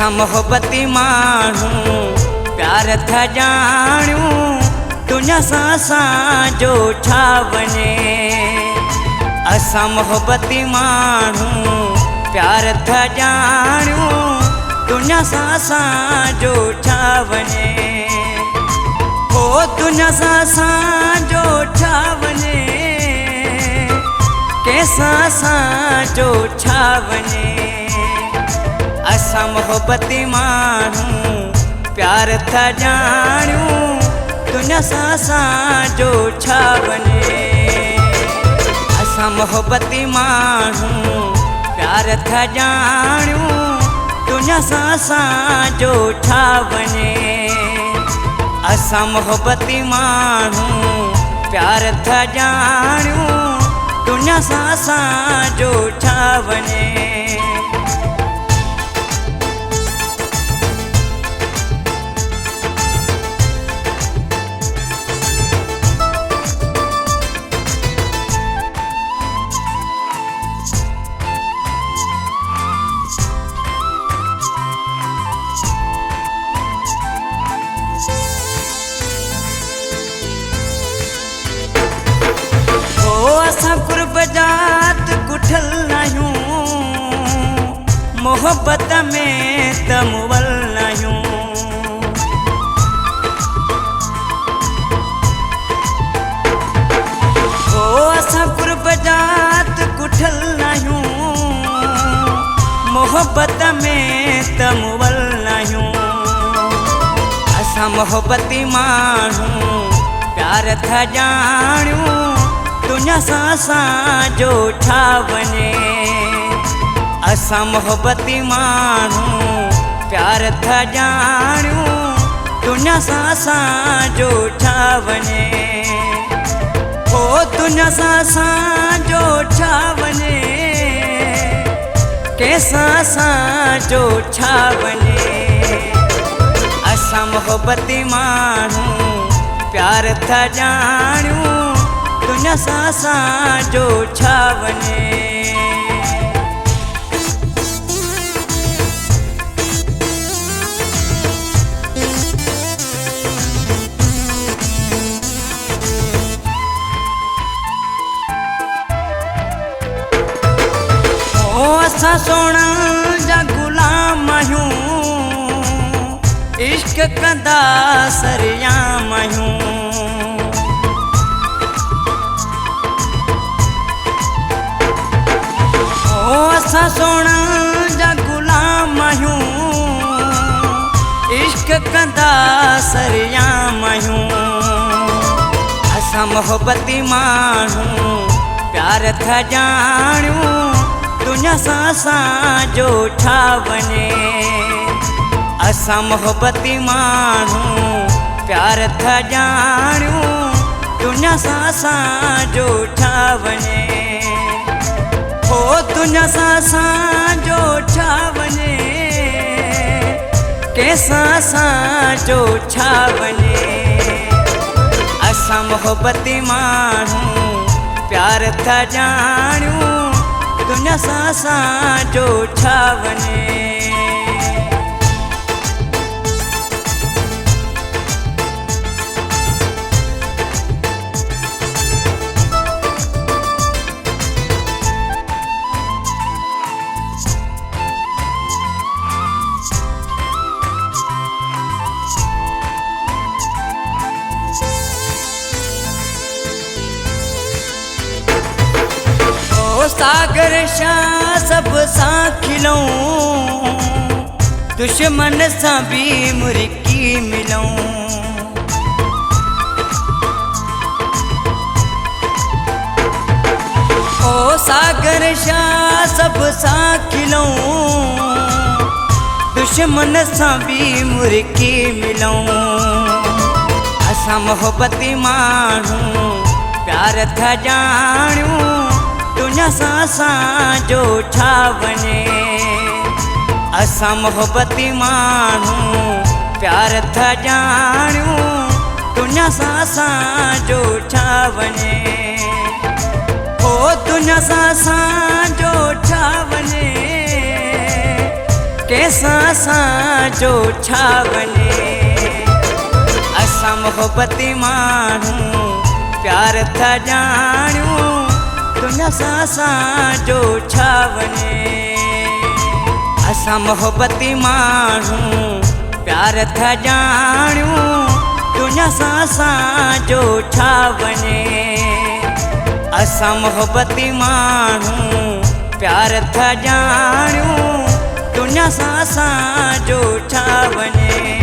असां मोहब्बती माण्हू प्यार था ॼाणूं दुनिया सां असांजो छा वञे। असां मोहब्बती माण्हू प्यार था ॼाणूं दुनिया सां असांजो छा वञे। हो दुनिया सां असांजो छा वञे, कंहिंसां असांजो छा वञे। असां मोहब्बती माण्हू प्यार था ॼाणूं दुनिया सां असांजो छा वञे। असां मोहब्बती माण्हू प्यार था ॼाणूं दुनिया सां असांजो छा वञे। असां मोहब्बती माण्हू प्यार था ॼाणूं दुनिया सां असांजो छा वञे। असां कुर्ब जात कुठल नाहियूं, मोहब्बत में त मुवल नाहियूं। असां कुर्ब जात कुठल नाहियूं, मोहब्बत में त मुवल नाहियूं। असां मोहब्बती माण्हू प्यार था ॼाणूं दुनिया सां असांजो छा वञे। असां मोहब्बती माण्हू प्यार था ॼाणूं दुनिया सां असांजो छा वञे। हो दुनिया सां असांजो छा वञे, कंहिंसां असांजो छा वञे। असां मोहब्बती माण्हू प्यार था ॼाणूं दुनिया सां असांजो छा वञे। असां सोना जा गुलाम आहियूं, इश्क कंदा सरियाम आहियूं। असां सोना जा गुलाम आहियूं, इश्क कंदा सरियाम आहियूं। असां मोहब्बती माण्हू प्यार था ॼाणूं दुनिया सां असांजो छा वञे। असां मोहब्बती माण्हू प्यार था ॼाणूं दुनिया सां असांजो छा वञे। हो दुनिया सां असांजो छा वञे, कंहिंसां असांजो छा वञे। असां मोहब्बती माण्हू प्यार था ॼाणूं दुनिया सां असांजो छा वञे। सागर शाह सब सां खिलऊं, दुश्मन सां भी मुर्की मिलऊं। ओ सागर शाह सब सां खिलऊं, दुश्मन सां भी मुर्की मिलऊं। असां मोहब्बती माण्हू प्यार था ॼाणूं दुनिया सां असांजो छा वञे। असां मोहब्बती माण्हू प्यार था ॼाणूं दुनिया सां असांजो छा वञे। हो दुनिया सां असांजो छा वञे, कंहिंसां असांजो छा वञे। असां मोहबती माण्हू प्यार था ॼाणियूं, दुनिया सां असांजो छा वञे। असां मोहबती माण्हू प्यार था ॼाणियूं, दुनिया सां असांजो छा वञे। असां मोहबती माण्हू प्यार था ॼाणियूं, दुनिया सां असांजो छा वञे।